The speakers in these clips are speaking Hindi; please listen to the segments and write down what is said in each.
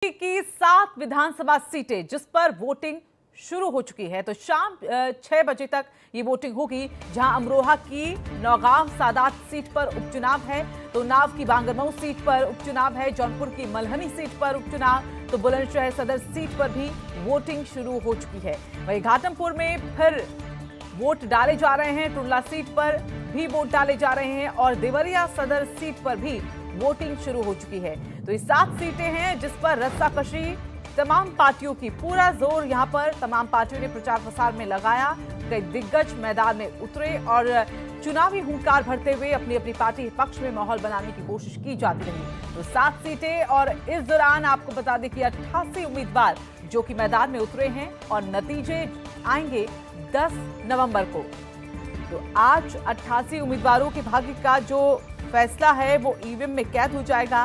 की 7 विधानसभा सीटें जिस पर वोटिंग शुरू हो चुकी है, तो शाम 6 बजे तक ये वोटिंग होगी। जहां अमरोहा की नौगांव सादात सीट पर उपचुनाव है, तो उन्नाव की बांगरमऊ सीट पर उपचुनाव है, जौनपुर की मल्हनी सीट पर उपचुनाव, तो बुलंदशहर सदर सीट पर भी वोटिंग शुरू हो चुकी है। वहीं घाटमपुर में फिर वोट डाले जा रहे हैं, टुंडला सीट पर भी वोट डाले जा रहे हैं और देवरिया सदर सीट पर भी वोटिंग शुरू हो चुकी है। तो ये 7 सीटें हैं जिस पर रस्साकशी तमाम पार्टियों की, पूरा जोर यहां पर तमाम पार्टियों ने प्रचार प्रसार में लगाया। कई दिग्गज मैदान में उतरे और चुनावी हुंकार भरते हुए अपनी अपनी पार्टी के पक्ष में माहौल बनाने की कोशिश की जाती रही। तो 7 सीटें और इस दौरान आपको बता दें कि 88 उम्मीदवार जो कि मैदान में उतरे हैं और नतीजे आएंगे 10 नवंबर को। तो आज 88 उम्मीदवारों के भाग्य का जो फैसला है वो ईवीएम में कैद हो जाएगा।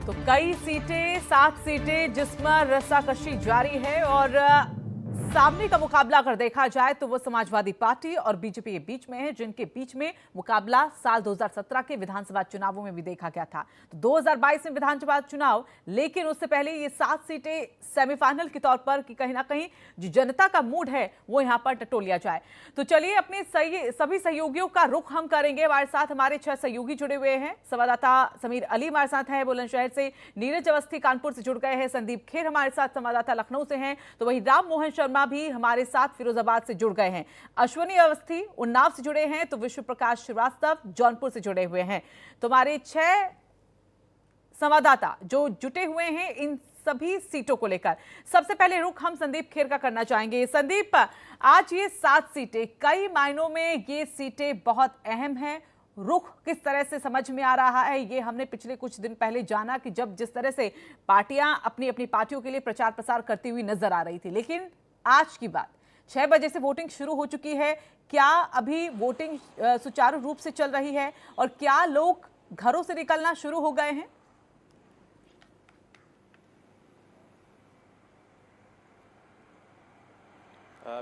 तो कई सीटें, 7 सीटें जिसमें रस्साकशी जारी है और सामने का मुकाबला अगर देखा जाए तो वो समाजवादी पार्टी और बीजेपी के बीच में है, जिनके बीच में मुकाबला साल 2017 के विधानसभा चुनावों में भी देखा गया था। तो 2022 में विधानसभा चुनाव, लेकिन उससे पहले ये 7 सीटें सेमीफाइनल के तौर पर कि कहीं ना कहीं जो जनता का मूड है वो यहाँ पर टटोलिया जाए। तो चलिए अपने सभी सहयोगियों का रुख हम करेंगे। हमारे साथ हमारे 6 सहयोगी जुड़े हुए हैं। संवाददाता समीर अली हमारे साथ है बुलंदशहर से, नीरज अवस्थी कानपुर से जुड़ गए हैं, संदीप खेर हमारे साथ संवाददाता लखनऊ से हैं, तो वही राम मोहन शर्मा भी हमारे साथ फिरोजाबाद से जुड़ गए हैं। अश्वनी अवस्थी उन्नाव से जुड़े हैं, तो विश्व प्रकाश श्रीवास्तव जौनपुर से जुड़े हुए हैं। तो हमारे 6 संवाददाता जो जुटे हुए हैं इन सभी सीटों को लेकर, सबसे पहले रुख हम संदीप खेर का करना चाहेंगे। संदीप, आज ये 7 सीटें, कई मायनों में ये सीटें बहुत अहम हैं। रुख किस तरह से समझ में आ रहा है, ये हमने पिछले कुछ दिन पहले जाना कि जब जिस तरह से पार्टियां अपनी अपनी पार्टियों के लिए प्रचार प्रसार करती हुई नजर आ रही थी, लेकिन आज की बात 6 बजे से वोटिंग शुरू हो चुकी है। क्या अभी वोटिंग सुचारू रूप से चल रही है और क्या लोग घरों से निकलना शुरू हो गए हैं?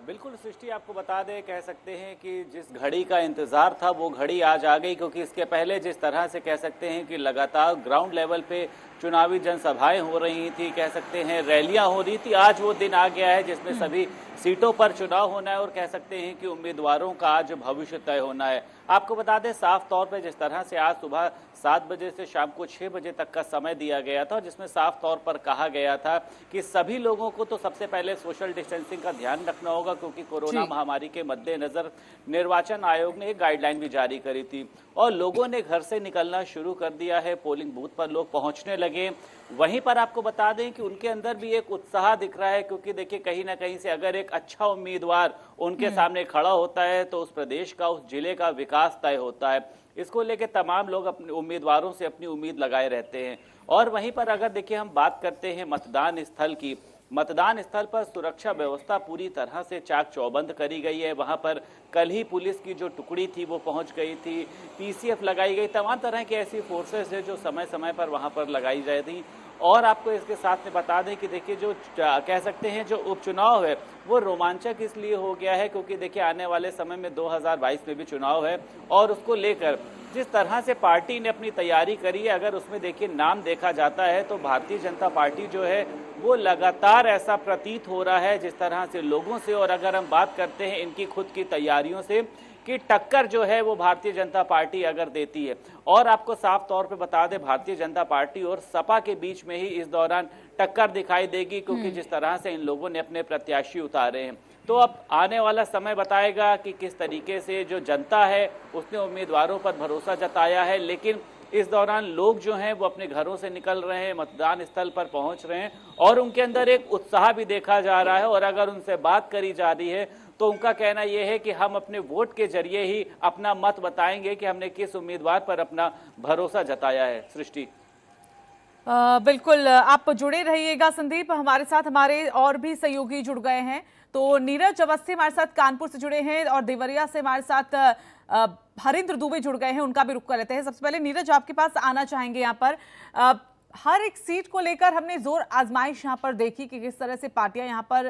बिल्कुल सृष्टि, आपको बता दें, कह सकते हैं कि जिस घड़ी का इंतज़ार था वो घड़ी आज आ गई, क्योंकि इसके पहले जिस तरह से कह सकते हैं कि लगातार ग्राउंड लेवल पे चुनावी जनसभाएं हो रही थी, कह सकते हैं रैलियां हो रही थी, आज वो दिन आ गया है जिसमें सभी सीटों पर चुनाव होना है और कह सकते हैं कि उम्मीदवारों का आज भविष्य तय होना है। आपको बता दें, साफ तौर पर जिस तरह से आज सुबह 7 बजे से शाम को 6 बजे तक का समय दिया गया था, जिसमें साफ तौर पर कहा गया था कि सभी लोगों को तो सबसे पहले सोशल डिस्टेंसिंग का ध्यान रखना होगा, क्योंकि कोरोना महामारी के मद्देनजर निर्वाचन आयोग ने एक गाइडलाइन भी जारी करी थी और लोगों ने घर से निकलना शुरू कर दिया है। पोलिंग बूथ पर लोग पहुंचने लगे। वहीं पर आपको बता दें कि उनके अंदर भी एक उत्साह दिख रहा है, क्योंकि देखिए कहीं ना कहीं से अगर एक अच्छा उम्मीदवार उनके सामने खड़ा होता है तो उस प्रदेश का, उस जिले का विकास तय होता है। इसको लेके तमाम लोग अपने उम्मीदवारों से अपनी उम्मीद लगाए रहते हैं। और वहीं पर अगर देखिए हम बात करते हैं मतदान स्थल की, मतदान स्थल पर सुरक्षा व्यवस्था पूरी तरह से चाक चौबंद करी गई है। वहां पर कल ही पुलिस की जो टुकड़ी थी वो पहुंच गई थी, पीसीएफ लगाई गई, तमाम तरह की ऐसी फोर्सेस है जो समय समय पर वहां पर लगाई जाती थी। और आपको इसके साथ में बता दें कि देखिए जो कह सकते हैं जो उपचुनाव है वो रोमांचक इसलिए हो गया है क्योंकि देखिए आने वाले समय में 2022 में भी चुनाव है और उसको लेकर जिस तरह से पार्टी ने अपनी तैयारी करी है, अगर उसमें देखिए नाम देखा जाता है तो भारतीय जनता पार्टी जो है वो लगातार ऐसा प्रतीत हो रहा है जिस तरह से लोगों से, और अगर हम बात करते हैं इनकी खुद की तैयारियों से, कि टक्कर जो है वो भारतीय जनता पार्टी अगर देती है। और आपको साफ तौर पे बता दें, भारतीय जनता पार्टी और सपा के बीच में ही इस दौरान टक्कर दिखाई देगी, क्योंकि जिस तरह से इन लोगों ने अपने प्रत्याशी उतारे हैं। तो अब आने वाला समय बताएगा कि किस तरीके से जो जनता है उसने उम्मीदवारों पर भरोसा जताया है, लेकिन इस दौरान लोग जो हैं वो अपने घरों से निकल रहे हैं, मतदान स्थल पर पहुंच रहे हैं और उनके अंदर एक उत्साह भी देखा जा रहा है। और अगर उनसे बात करी जा रही है तो उनका कहना यह है कि हम अपने वोट के जरिए ही अपना मत बताएंगे कि हमने किस उम्मीदवार पर अपना भरोसा जताया है। सृष्टि, बिल्कुल, आप जुड़े रहिएगा संदीप, हमारे साथ हमारे और भी सहयोगी जुड़ गए हैं। तो नीरज अवस्थी हमारे साथ कानपुर से जुड़े हैं और देवरिया से हमारे साथ हरिंद्र दुबे जुड़ गए हैं, उनका भी रुख कर लेते हैं। सबसे पहले नीरज, आपके पास आना चाहेंगे यहाँ पर। हर एक सीट को लेकर हमने जोर आजमाइश यहाँ पर देखी कि किस तरह से पार्टियां यहाँ पर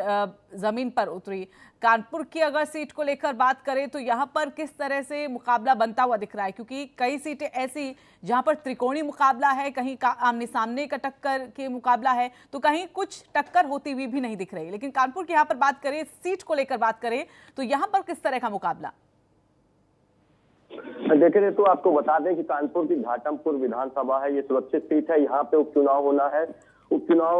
जमीन पर उतरी। कानपुर की अगर सीट को लेकर बात करें तो यहाँ पर किस तरह से मुकाबला बनता हुआ दिख रहा है, क्योंकि कई सीटें ऐसी जहाँ पर त्रिकोणीय मुकाबला है, कहीं आमने सामने का टक्कर के मुकाबला है, तो कहीं कुछ टक्कर होती हुई भी नहीं दिख रही। लेकिन कानपुर की यहाँ पर बात करें, सीट को लेकर बात करें तो यहाँ पर किस तरह का मुकाबला? देखिए तो आपको बता दें कि कानपुर की घाटमपुर विधानसभा है, ये सुरक्षित सीट है। यहाँ पे उपचुनाव होना है। उपचुनाव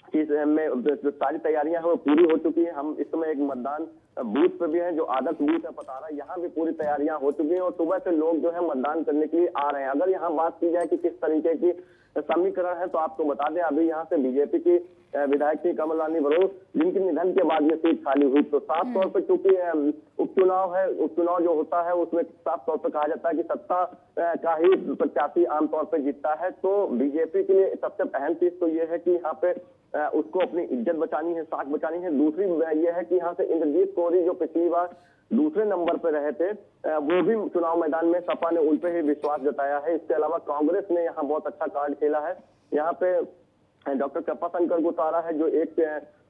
की में जो सारी तैयारियां हैं वो पूरी हो चुकी है। हम इस समय एक मतदान बूथ पे भी हैं जो आदर्श बूथ है पतारा, यहाँ भी पूरी तैयारियां हो चुकी हैं और सुबह से लोग जो है मतदान करने के लिए आ रहे हैं। अगर यहाँ बात की जाए कि किस तरीके की समीकरण है तो आपको बता दें अभी यहाँ से बीजेपी की विधायक थी कमल रानी बरूर, जिनके निधन के बाद ये सीट खाली हुई। तो साफ तौर पर चूंकि उपचुनाव है, उपचुनाव जो होता है उसमें साफ तौर पर कहा जाता है कि सत्ता का ही प्रत्याशी आमतौर पर जीतता है। तो बीजेपी के लिए सबसे अहम चीज तो ये है कि यहाँ पे उसको अपनी इज्जत बचानी है, साख बचानी है। दूसरी ये है कि यहाँ से इंद्रजीत कोहरी जो पिछली बार दूसरे नंबर पे रहे थे, वो भी चुनाव मैदान में सपा ने उन पे ही विश्वास जताया है। इसके अलावा कांग्रेस ने यहाँ बहुत अच्छा कार्ड खेला है। यहाँ पे डॉक्टर कृपा शंकर को उतारा है जो एक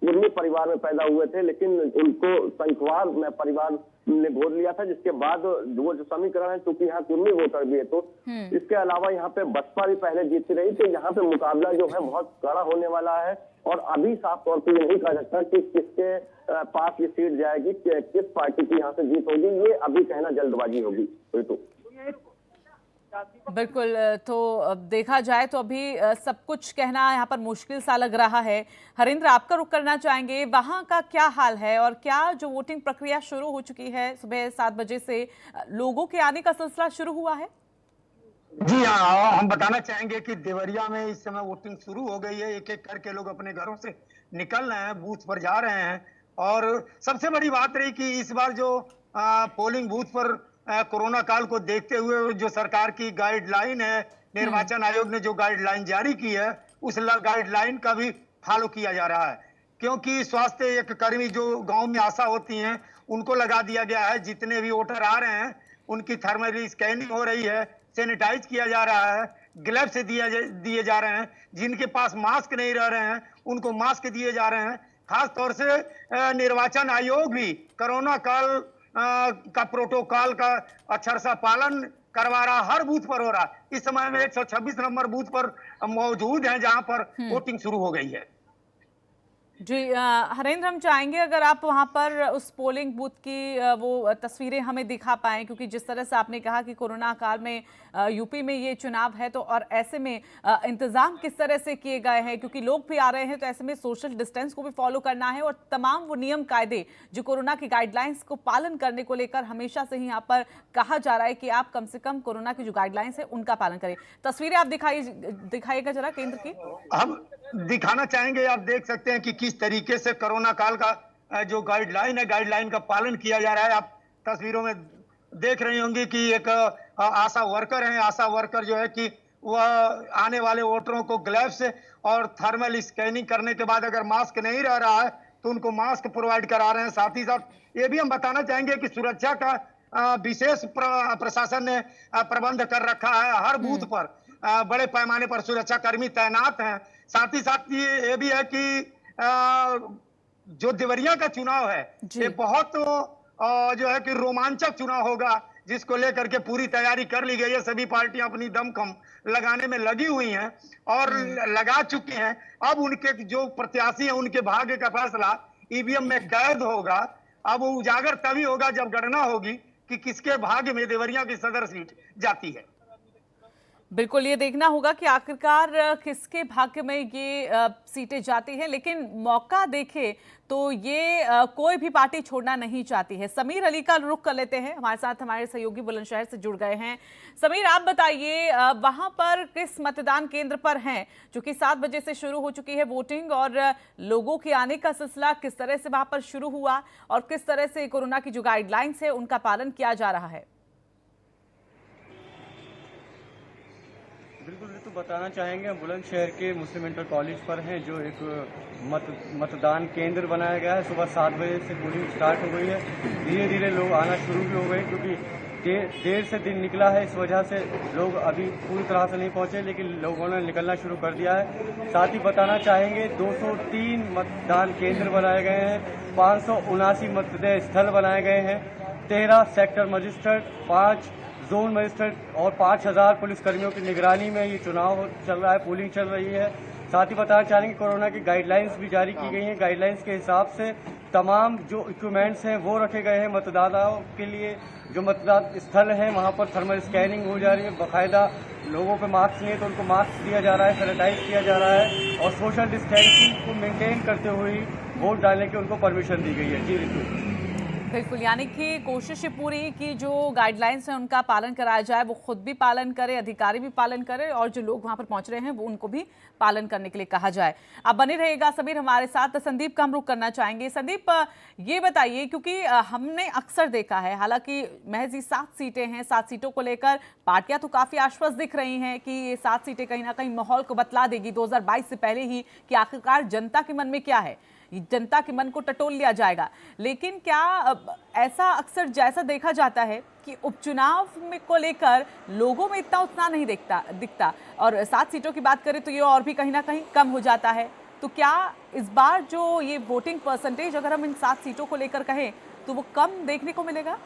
कुर्मी परिवार में पैदा हुए थे, लेकिन उनको संखवार में परिवार ने गोद लिया था, जिसके बाद वो जो समीकरण है क्योंकि यहाँ कुर्मी वोटर भी है। तो इसके अलावा यहाँ पे बसपा भी पहले जीतती रही, तो यहाँ पे मुकाबला जो है बहुत कड़ा होने वाला है। और अभी साफ तौर पर नहीं कहा सकता कि किसके पास ये सीट जाएगी, किस पार्टी की यहाँ से जीत होगी, ये अभी कहना जल्दबाजी होगी। तो बिल्कुल, तो देखा जाए तो अभी सब कुछ कहना यहाँ पर मुश्किल सा लग रहा है। हरेंद्र, आपका रुख करना चाहेंगे, वहाँ का क्या हाल है और क्या जो वोटिंग प्रक्रिया शुरू हो चुकी है, सुबह 7 बजे से लोगों के आने का सिलसिला शुरू हुआ है? जी हाँ, हम बताना चाहेंगे कि देवरिया में इस समय वोटिंग शुरू हो गई है। एक एक करके लोग अपने घरों से निकल रहे हैं, बूथ पर जा रहे हैं। और सबसे बड़ी बात रही कि इस बार जो पोलिंग बूथ पर कोरोना काल को देखते हुए जो सरकार की गाइडलाइन है, निर्वाचन आयोग ने जो गाइडलाइन जारी की है, उस गाइडलाइन का भी फॉलो किया जा रहा है। क्योंकि स्वास्थ्य एक कर्मी जो गांव में आशा होती हैं, उनको लगा दिया गया है। जितने भी वोटर आ रहे हैं उनकी थर्मल स्कैनिंग हो रही है, सैनिटाइज किया जा रहा है, ग्लव्स दिए जा रहे हैं। जिनके पास मास्क नहीं रह रहे हैं उनको मास्क दिए जा रहे हैं। खास तौर से निर्वाचन आयोग भी कोरोना काल का प्रोटोकॉल का अक्षर सा पालन करवा रहा, हर बूथ पर हो रहा। इस समय में 126 नंबर बूथ पर मौजूद हैं जहां पर वोटिंग शुरू हो गई है। जी हरेंद्र, हम चाहेंगे अगर आप वहां पर उस पोलिंग बूथ की वो तस्वीरें हमें दिखा पाएं, क्योंकि जिस तरह से आपने कहा कि कोरोना काल में यूपी में ये चुनाव है, तो और ऐसे में इंतजाम किस तरह से किए गए हैं, क्योंकि लोग भी आ रहे हैं, तो ऐसे में सोशल डिस्टेंस को भी फॉलो करना है और तमाम वो नियम कायदे जो कोरोना की गाइडलाइंस को पालन करने को लेकर हमेशा से ही यहाँ पर कहा जा रहा है कि आप कम से कम कोरोना की जो गाइडलाइंस है उनका पालन करें। तस्वीरें आप दिखाइएगा जरा केंद्र की। हम दिखाना चाहेंगे, आप देख सकते हैं कि किस तरीके से कोरोना काल का जो गाइडलाइन है, गाइडलाइन का पालन किया जा रहा है। आप तस्वीरों में देख रही होंगी कि एक आशा वर्कर हैं। आशा वर्कर जो है कि वह आने वाले वोटरों को ग्लव्स और थर्मल स्कैनिंग करने के बाद अगर मास्क नहीं रह रहा है तो उनको मास्क प्रोवाइड करा रहे हैं। साथ ही साथ ये भी हम बताना चाहेंगे कि सुरक्षा का विशेष प्रशासन ने प्रबंध कर रखा है। हर बूथ पर बड़े पैमाने पर सुरक्षा कर्मी तैनात हैं। साथ ही साथ ये भी है कि जो देवरिया का चुनाव है ये बहुत जो है कि रोमांचक चुनाव होगा, जिसको लेकर के पूरी तैयारी कर ली गई है। सभी पार्टियां अपनी दमखम लगाने में लगी हुई हैं और लगा चुकी हैं। अब उनके जो प्रत्याशी हैं उनके भाग्य का फैसला ईवीएम में कैद होगा। अब वो उजागर तभी होगा जब गणना होगी कि किसके भाग्य में देवरिया की सदर सीट जाती है। बिल्कुल, ये देखना होगा कि आखिरकार किसके भाग्य में ये सीटें जाती हैं, लेकिन मौका देखे तो ये कोई भी पार्टी छोड़ना नहीं चाहती है। समीर अली का रुख कर लेते हैं, हमारे साथ हमारे सहयोगी बुलंदशहर से जुड़ गए हैं। समीर, आप बताइए वहां पर किस मतदान केंद्र पर हैं, जो कि 7 बजे से शुरू हो चुकी है वोटिंग, और लोगों के आने का सिलसिला किस तरह से वहां पर शुरू हुआ और किस तरह से कोरोना की जो गाइडलाइंस है उनका पालन किया जा रहा है? बिल्कुल ऋतु, बताना चाहेंगे हम बुलंदशहर के मुस्लिम इंटर कॉलेज पर हैं, जो एक मतदान केंद्र बनाया गया है। सुबह 7 बजे से पोलिंग स्टार्ट हो गई है। धीरे धीरे लोग आना शुरू भी हो गए, क्योंकि देर से दिन निकला है, इस वजह से लोग अभी पूरी तरह से नहीं पहुंचे, लेकिन लोगों ने निकलना शुरू कर दिया है। साथ ही बताना चाहेंगे 203 मतदान केंद्र बनाए गए हैं, 579 मतदेय स्थल बनाए गए हैं, 13 सेक्टर मजिस्ट्रेट, 5 जोन मजिस्ट्रेट और 5000 पुलिसकर्मियों की निगरानी में ये चुनाव चल रहा है, पोलिंग चल रही है। साथ ही बताना चाहेंगे कोरोना की गाइडलाइंस भी जारी की गई हैं। गाइडलाइंस के हिसाब से तमाम जो इक्विपमेंट्स हैं वो रखे गए हैं मतदाताओं के लिए। जो मतदान स्थल है वहां पर थर्मल स्कैनिंग हो जा रही है, बाकायदा लोगों पे मास्क नहीं है तो उनको मास्क दिया जा रहा है, सैनिटाइज किया जा रहा है और सोशल डिस्टेंसिंग को मेंटेन करते हुए वोट डालने की उनको परमिशन दी गई है। जी ऋतु। बिल्कुल, यानी कि कोशिश है पूरी कि जो गाइडलाइंस हैं उनका पालन कराया जाए, वो खुद भी पालन करे, अधिकारी भी पालन करे और जो लोग वहां पर पहुंच रहे हैं वो उनको भी पालन करने के लिए कहा जाए। अब बने रहेगा समीर हमारे साथ। संदीप का हम रुख करना चाहेंगे। संदीप, ये बताइए, क्योंकि हमने अक्सर देखा है, हालांकि महज ही 7 सीटें हैं, 7 सीटों को लेकर पार्टियां तो काफी आश्वस्त दिख रही हैं कि ये 7 सीटें कहीं ना कहीं माहौल को बतला देगी 2022 से पहले ही कि आखिरकार जनता के मन में क्या है, जनता के मन को टटोल लिया जाएगा। लेकिन क्या ऐसा अक्सर जैसा देखा जाता है कि उपचुनाव में को लेकर लोगों में इतना उत्साह नहीं दिखता और 7 सीटों की बात करें तो ये और भी कहीं ना कहीं कम हो जाता है। तो क्या इस बार जो ये वोटिंग परसेंटेज अगर हम इन 7 सीटों को लेकर कहें तो वो कम देखने को मिलेगा?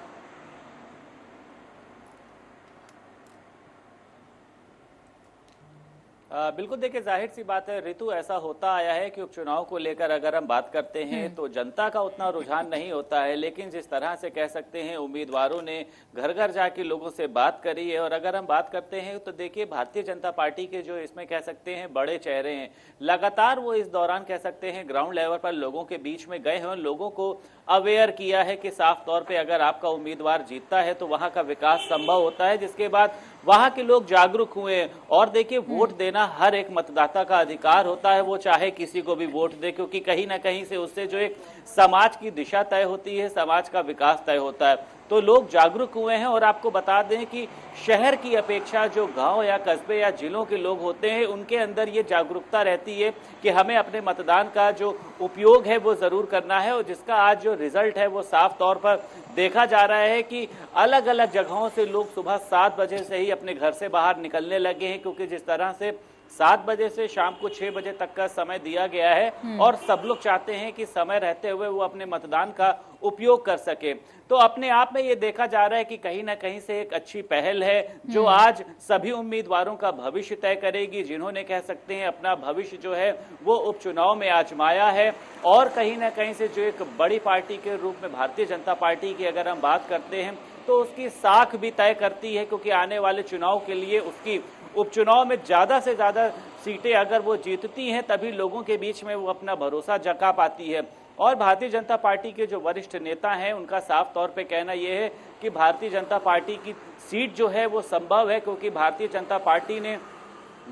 बिल्कुल, देखिए जाहिर सी बात है ऋतु, ऐसा होता आया है कि उपचुनाव को लेकर अगर हम बात करते हैं तो जनता का उतना रुझान नहीं होता है, लेकिन जिस तरह से कह सकते हैं उम्मीदवारों ने घर घर जाके लोगों से बात करी है। और अगर हम बात करते हैं तो देखिए भारतीय जनता पार्टी के जो इसमें कह सकते हैं बड़े चेहरे हैं, लगातार वो इस दौरान कह सकते हैं ग्राउंड लेवल पर लोगों के बीच में गए हैं और लोगों को अवेयर किया है कि साफ तौर पे अगर आपका उम्मीदवार जीतता है तो वहां का विकास संभव होता है, जिसके बाद वहां के लोग जागरूक हुए। और देखिए वोट देना हर एक मतदाता का अधिकार होता है, वो चाहे किसी को भी वोट दे, क्योंकि कहीं ना कहीं से उससे जो एक समाज की दिशा तय होती है, समाज का विकास तय होता है। तो लोग जागरूक हुए हैं और आपको बता दें कि शहर की अपेक्षा जो गांव या कस्बे या जिलों के लोग होते हैं उनके अंदर ये जागरूकता रहती है कि हमें अपने मतदान का जो उपयोग है वो जरूर करना है। और जिसका आज जो रिजल्ट है वो साफ तौर पर देखा जा रहा है कि अलग अलग जगहों से लोग सुबह 7 बजे से ही अपने घर से बाहर निकलने लगे हैं, क्योंकि जिस तरह से 7 बजे से शाम को 6 बजे तक का समय दिया गया है और सब लोग चाहते हैं कि समय रहते हुए वो अपने मतदान का उपयोग कर सके। तो अपने आप में ये देखा जा रहा है कि कहीं ना कहीं से एक अच्छी पहल है जो आज सभी उम्मीदवारों का भविष्य तय करेगी, जिन्होंने कह सकते हैं अपना भविष्य जो है वो उपचुनाव में आजमाया है। और कहीं ना कहीं से जो एक बड़ी पार्टी के रूप में भारतीय जनता पार्टी की अगर हम बात करते हैं तो उसकी साख भी तय करती है, क्योंकि आने वाले चुनाव के लिए उसकी उपचुनाव में ज्यादा से ज्यादा सीटें अगर वो जीतती हैं तभी लोगों के बीच में वो अपना भरोसा जता पाती है। और भारतीय जनता पार्टी के जो वरिष्ठ नेता हैं उनका साफ तौर पे कहना यह है कि भारतीय जनता पार्टी की सीट जो है वो संभव है, क्योंकि भारतीय जनता पार्टी ने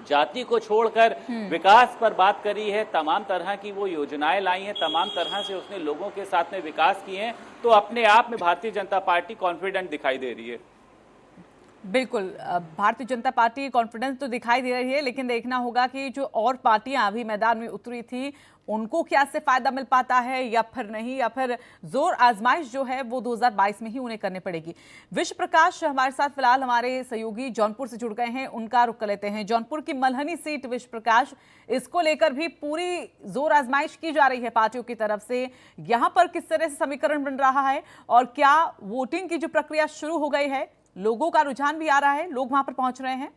जाति को छोड़कर विकास पर बात करी है, तमाम तरह की वो योजनाएं लाई हैं, तमाम तरह से उसने लोगों के साथ में विकास किए हैं। तो अपने आप में भारतीय जनता पार्टी कॉन्फिडेंट दिखाई दे रही है। बिल्कुल, भारतीय जनता पार्टी कॉन्फिडेंस तो दिखाई दे रही है, लेकिन देखना होगा कि जो और पार्टियां अभी मैदान में उतरी थी उनको क्या से फायदा मिल पाता है या फिर नहीं, या फिर जोर आजमाइश जो है वो 2022 में ही उन्हें करनी पड़ेगी। विश्व प्रकाश हमारे साथ फिलहाल हमारे सहयोगी जौनपुर से जुड़ गए हैं, उनका रुख कर लेते हैं। जौनपुर की मल्हनी सीट विश्व प्रकाश, इसको लेकर भी पूरी जोर आजमाइश की जा रही है पार्टियों की तरफ से। यहाँ पर किस तरह से समीकरण बन रहा है और क्या वोटिंग की जो प्रक्रिया शुरू हो गई है, लोगों का रुझान भी आ रहा है, लोग वहां पर पहुंच रहे हैं?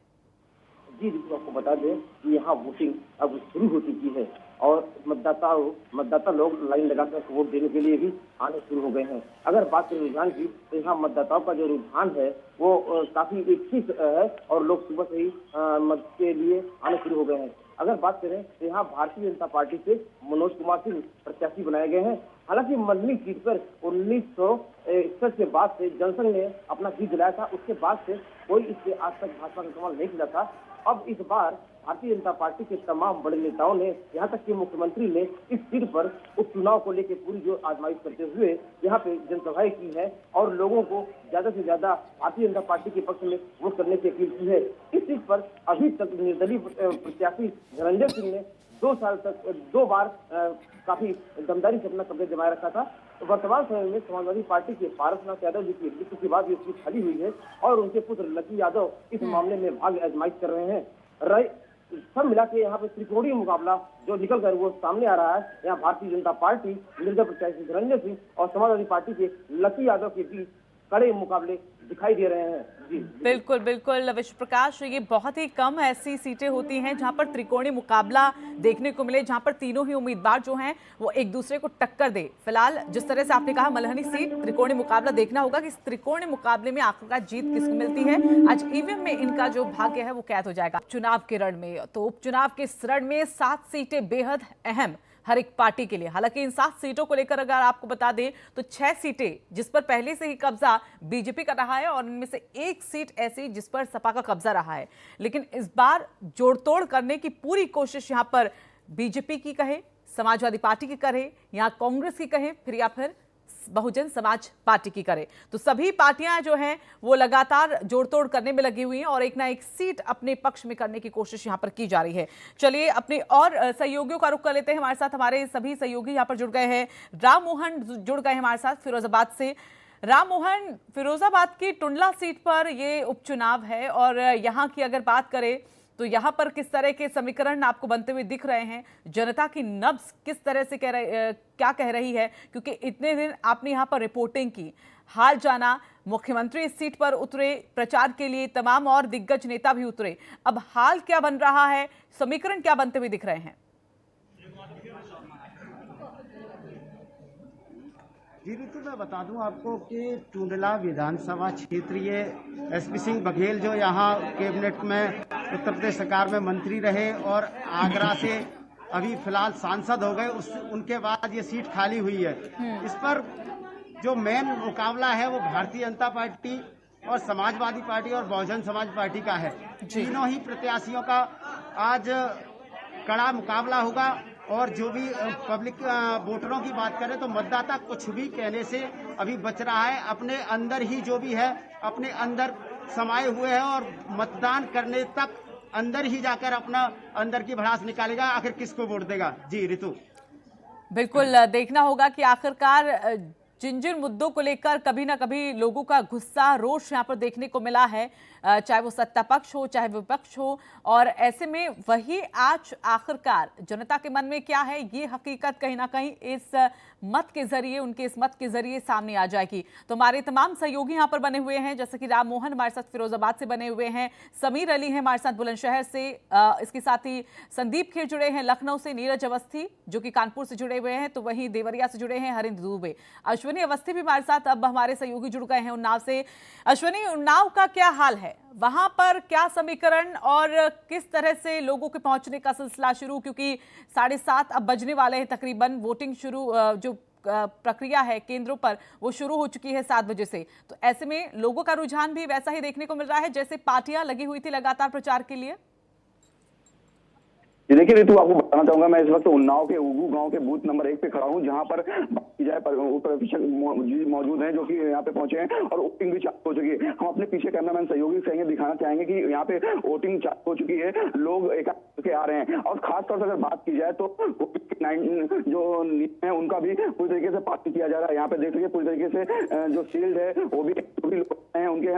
जी आपको बता दें कि यहाँ वोटिंग अब शुरू हो चुकी है और मतदाता लोग लाइन लगाकर वोट देने के लिए भी आने शुरू हो गए हैं। अगर बात करें रुझान की तो यहाँ मतदाताओं का जो रुझान है वो काफी इच्छुक है और लोग सुबह से ही मत के लिए आने शुरू हो गए हैं। अगर बात करें तो यहाँ भारतीय जनता पार्टी से मनोज कुमार सिंह प्रत्याशी बनाए गए हैं। हालांकि मल्हनी सीट पर 1961 के बाद से जनसंघ ने अपना जीत दिलाया था, उसके बाद से कोई इससे आज तक भाजपा का कमाल नहीं खिला था। अब इस बार भारतीय जनता पार्टी के तमाम बड़े नेताओं ने, यहाँ तक कि मुख्यमंत्री ने इस सीट पर उपचुनाव को लेकर पूरी जो आजमाइश करते हुए यहाँ पे जनसभाएं की है और लोगों को ज्यादा से ज्यादा भारतीय जनता पार्टी के पक्ष में वोट करने की अपील की है। इस सीट पर अभी तक निर्दलीय प्रत्याशी धनंजय सिंह ने 2 साल तक 2 बार काफी दमदारी से अपना कब्जा जमाए रखा था। वर्तमान समय में समाजवादी पार्टी के पारसनाथ यादव जी की मृत्यु के बाद ये सीट खाली हुई है और उनके पुत्र लकी यादव इस मामले में भाग्य आजमाइश कर रहे हैं। सब मिला के यहाँ पे त्रिकोणीय मुकाबला जो निकल कर वो सामने आ रहा है। यहाँ भारतीय जनता पार्टी निर्दलीय प्रत्याशी धनंजय सिंह और समाजवादी पार्टी के लकी यादव के बीच कड़े मुकाबले दिखाई दे रहे हैं। जी बिल्कुल बिल्कुल विश्व प्रकाश, ये बहुत ही कम ऐसी सीटें होती हैं जहां पर त्रिकोणीय मुकाबला देखने को मिले, जहां पर तीनों ही उम्मीदवार जो हैं वो एक दूसरे को टक्कर दे। फिलहाल जिस तरह से आपने कहा मल्हनी सीट त्रिकोणीय मुकाबला, देखना होगा कि इस त्रिकोणीय मुकाबले में आखिरकार जीत किसको मिलती है। आज ईवीएम में इनका जो भाग्य है वो कैद हो जाएगा। चुनाव के रण में, तो उपचुनाव के इस रण में 7 सीटें बेहद अहम हर एक पार्टी के लिए। हालांकि इन 7 सीटों को लेकर अगर आपको बता दें तो 6 सीटें जिस पर पहले से ही कब्जा बीजेपी का रहा है और इनमें से 1 सीट ऐसी जिस पर सपा का कब्जा रहा है। लेकिन इस बार जोड़तोड़ करने की पूरी कोशिश यहां पर बीजेपी की कहे, समाजवादी पार्टी की करे, या कांग्रेस की कहे, फिर या फिर बहुजन समाज पार्टी की करे, तो सभी पार्टियां जो हैं वो लगातार जोड़तोड़ करने में लगी हुई हैं और एक ना एक सीट अपने पक्ष में करने की कोशिश यहां पर की जा रही है। चलिए अपने और सहयोगियों का रुख कर लेते हैं। हमारे साथ हमारे सभी सहयोगी यहां पर जुड़ गए हैं। राम मोहन जुड़ गए हैं हमारे साथ फिरोजाबाद से। राम मोहन, फिरोजाबाद की टुंडला सीट पर ये उपचुनाव है और यहाँ की अगर बात करें तो यहाँ पर किस तरह के समीकरण आपको बनते हुए दिख रहे हैं? जनता की नब्ज किस तरह से क्या कह रही है? क्योंकि इतने दिन आपने यहाँ पर रिपोर्टिंग की, हाल जाना, मुख्यमंत्री इस सीट पर उतरे प्रचार के लिए, तमाम और दिग्गज नेता भी उतरे, अब हाल क्या बन रहा है, समीकरण क्या बनते हुए दिख रहे हैं? जी ऋतु, मैं बता दूं आपको कि टुंडला विधानसभा क्षेत्रीय एसपी सिंह बघेल जो यहाँ कैबिनेट में उत्तर प्रदेश सरकार में मंत्री रहे और आगरा से अभी फिलहाल सांसद हो गए, उनके बाद ये सीट खाली हुई है। इस पर जो मेन मुकाबला है वो भारतीय जनता पार्टी और समाजवादी पार्टी और बहुजन समाज पार्टी का है। तीनों ही प्रत्याशियों का आज कड़ा मुकाबला होगा और जो भी पब्लिक वोटरों की बात करें तो मतदाता कुछ भी कहने से अभी बच रहा है। अपने अंदर ही जो भी है अपने अंदर समाये हुए हैं और मतदान करने तक अंदर ही जाकर अपना अंदर की भड़ास निकालेगा, आखिर किसको वोट देगा। जी ऋतु, बिल्कुल देखना होगा कि आखिरकार जिन जिन मुद्दों को लेकर कभी ना कभी लोगों का गुस्सा, रोष यहाँ पर देखने को मिला है, चाहे वो सत्ता पक्ष हो चाहे विपक्ष हो, और ऐसे में वही आज आखिरकार जनता के मन में क्या है ये हकीकत कहीं ना कहीं इस मत के जरिए, उनके इस मत के जरिए सामने आ जाएगी। तो हमारे तमाम सहयोगी यहाँ पर बने हुए हैं, जैसे कि राम मोहन हमारे साथ फिरोजाबाद से बने हुए हैं, समीर अली हैं हमारे साथ बुलंदशहर से, इसके साथ ही संदीप खेर जुड़े हैं लखनऊ से, नीरज अवस्थी जो कि कानपुर से जुड़े हुए हैं, तो वहीं देवरिया से जुड़े हैं हरिंद्र दुबे, अश्विनी अवस्थी भी हमारे साथ अब हमारे सहयोगी जुड़ गए हैं उन्नाव से। अश्विनी, उन्नाव का क्या हाल है, वहां पर क्या समीकरण और किस तरह से लोगों के पहुंचने का सिलसिला शुरू, क्योंकि 7:30 अब बजने वाले हैं तकरीबन, वोटिंग शुरू, जो प्रक्रिया है केंद्रों पर वो शुरू हो चुकी है 7 बजे से, तो ऐसे में लोगों का रुझान भी वैसा ही देखने को मिल रहा है जैसे पार्टियां लगी हुई थी लगातार प्रचार के लिए। देखिए ऋतु, आपको बताना चाहूंगा मैं इस वक्त उन्नाव के उगू गांव के बूथ नंबर 1 पे खड़ा हूं, जहां पर मौजूद हैं जो कि यहाँ पे पहुंचे हैं और वोटिंग भी चालू हो चुकी है। हम अपने पीछे कैमरामैन सहयोगी से दिखाना चाहेंगे कि यहाँ पे वोटिंग चालू हो चुकी है, लोग एक के आ रहे हैं और खासतौर से अगर बात की जाए तो कोविड-19 जो नियम है उनका भी पूरी तरीके से पालन किया जा रहा है। यहाँ पे देख लीजिए पूरी तरीके से जो शील्ड है वो भी लोग हैं उनके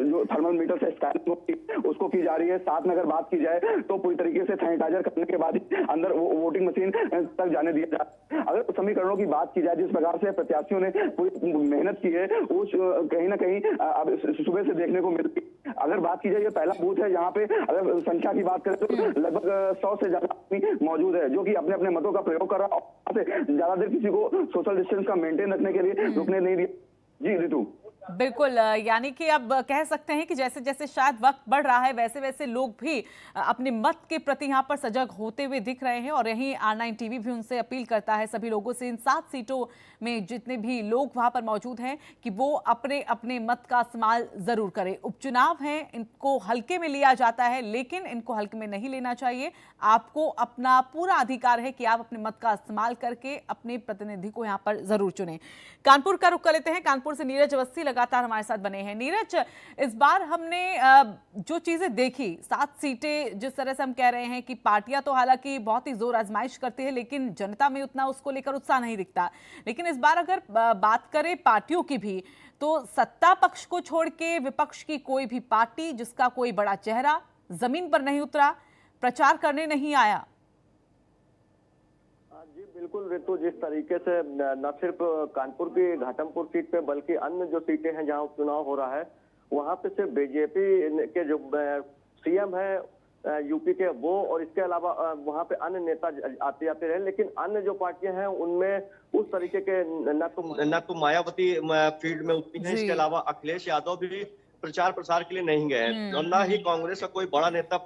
जो थर्मल से स्कैनिंग उसको की जा रही है। साथ में अगर बात की जाए तो पूरी तरीके से सैनिटाइजर करने के बाद ही अंदर वोटिंग मशीन तक जाने दिया जाए। अगर समीकरणों की बात की जाए, जिस प्रकार से प्रत्याशियों ने पूरी मेहनत की है वो कहीं ना कहीं अब सुबह से देखने को मिलती है। अगर बात की जाए, ये पहला बूथ है यहाँ पे अगर संख्या की बात करें तो लगभग 100 से ज्यादा आदमी मौजूद है जो कि अपने अपने मतों का प्रयोग कर रहा है, ज्यादा देर किसी को सोशल डिस्टेंस का मेंटेन रखने के लिए रुकने नहीं दिया। जी ऋतु, बिल्कुल, यानी कि अब कह सकते हैं कि जैसे जैसे शायद वक्त बढ़ रहा है वैसे वैसे लोग भी अपने मत के प्रति यहाँ पर सजग होते हुए दिख रहे हैं और यहीं R9 टीवी भी उनसे अपील करता है सभी लोगों से, इन 7 सीटों में जितने भी लोग वहाँ पर मौजूद हैं कि वो अपने अपने मत का इस्तेमाल ज़रूर करें। उपचुनाव हैं, इनको हल्के में लिया जाता है लेकिन इनको हल्के में नहीं लेना चाहिए। आपको अपना पूरा अधिकार है कि आप अपने मत का इस्तेमाल करके अपने प्रतिनिधि को यहाँ पर ज़रूर चुनें। कानपुर का रुख कर लेते हैं, कानपुर से नीरज अवस्थी लगातार हमारे साथ बने हैं। नीरज, इस बार हमने जो चीजें देखी, 7 सीटें जिस तरह से हम कह रहे हैं कि पार्टियां तो हालांकि बहुत ही जोर आजमाइश करती है, लेकिन जनता में उतना उसको लेकर उत्साह नहीं दिखता। लेकिन इस बार अगर बात करें पार्टियों की भी, तो सत्ता पक्ष को छोड़ के विपक्ष की कोई भी पार्टी जिसका कोई बड़ा चेहरा जमीन पर नहीं उतरा, प्रचार करने नहीं आया। जी बिल्कुल ऋतु, जिस तरीके से न सिर्फ कानपुर की घाटमपुर सीट पे बल्कि अन्य जो सीटें हैं जहां उपचुनाव हो रहा है, वहां पे सिर्फ बीजेपी के जो सीएम है यूपी के वो, और इसके अलावा वहां पे अन्य नेता आते जाते रहे, लेकिन अन्य जो पार्टियां हैं उनमें उस तरीके के न तो मायावती फील्ड में उतनी है, इसके अलावा अखिलेश यादव भी प्रचार प्रसार के लिए नहीं गए हैं, और ना ही कांग्रेस का कोई बड़ा नेता,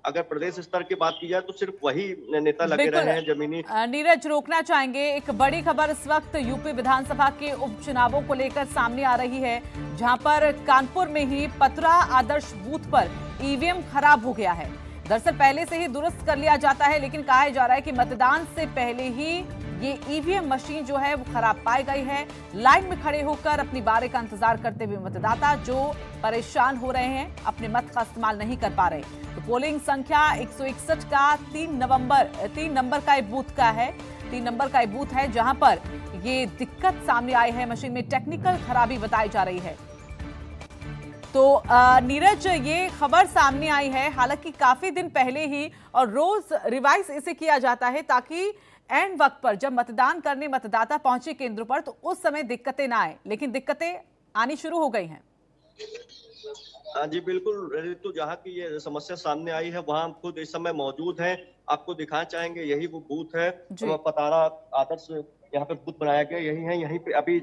अगर प्रदेश स्तर की बात की जाए तो सिर्फ वही नेता लगे रहे हैं जमीनी। नीरज, रोकना चाहेंगे, एक बड़ी खबर इस वक्त यूपी विधानसभा के उपचुनावों को लेकर सामने आ रही है, जहां पर कानपुर में ही पतरा आदर्श बूथ पर ईवीएम खराब हो गया है। दरअसल पहले से ही दुरुस्त कर लिया जाता है, लेकिन कहा जा रहा है कि मतदान से पहले ही ये ईवीएम मशीन जो है वो खराब पाई गई है। लाइन में खड़े होकर अपनी बारी का इंतजार करते हुए मतदाता जो परेशान हो रहे हैं, अपने मत का इस्तेमाल नहीं कर पा रहे। तो पोलिंग संख्या 161 का 3 नंबर का एक बूथ का है, 3 नंबर का एक बूथ है जहां पर ये दिक्कत सामने आई है, मशीन में टेक्निकल खराबी बताई जा रही है। तो नीरज, ये खबर सामने आई है हालांकि काफी दिन पहले ही, और रोज रिवाइज इसे किया जाता है ताकि एंड वक्त पर जब मतदान करने मतदाता पहुंचे केंद्र पर तो उस समय दिक्कतें ना आए, लेकिन दिक्कतें आनी शुरू हो गई हैं। जी बिल्कुल ऋतु, जहाँ की ये समस्या सामने आई है वहाँ हम खुद इस समय मौजूद हैं, आपको दिखाना चाहेंगे। यही वो बूथ है, पतारा आदर्श यहाँ पे बूथ बनाया गया, यही है। यहीं पे अभी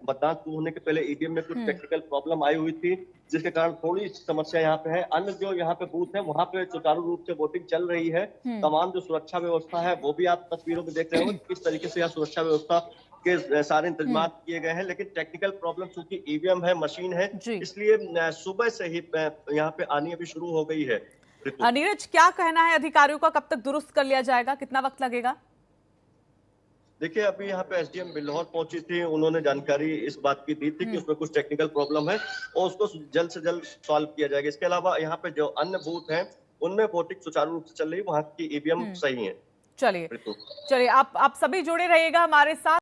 मतदान शुरू होने के पहले ईवीएम में कुछ टेक्निकल प्रॉब्लम आई हुई थी, जिसके कारण थोड़ी समस्या यहाँ पे है। अन्य जो यहाँ पे बूथ है वहाँ पे सुचारू रूप से वोटिंग चल रही है। तमाम जो सुरक्षा व्यवस्था है वो भी आप तस्वीरों में देख रहे हो किस तरीके से यहाँ सुरक्षा व्यवस्था के सारे इंतजाम किए गए हैं, लेकिन टेक्निकल प्रॉब्लम चूंकि ईवीएम है, मशीन है, इसलिए सुबह से ही यहाँ पे आनी अभी शुरू हो गई है। नीरज, क्या कहना है अधिकारियों का, कब तक दुरुस्त कर लिया जाएगा, कितना वक्त लगेगा? देखिए, अभी यहाँ पे एसडीएम बिल्हौर पहुंची थी, उन्होंने जानकारी इस बात की दी थी कि उसमें कुछ टेक्निकल प्रॉब्लम है और उसको जल्द से जल्द सॉल्व किया जाएगा। इसके अलावा यहाँ पे जो अन्य बूथ हैं उनमें वोटिंग सुचारू रूप से चल रही है, वहाँ की ईवीएम सही है। चलिए आप सभी जुड़े रहिएगा हमारे साथ।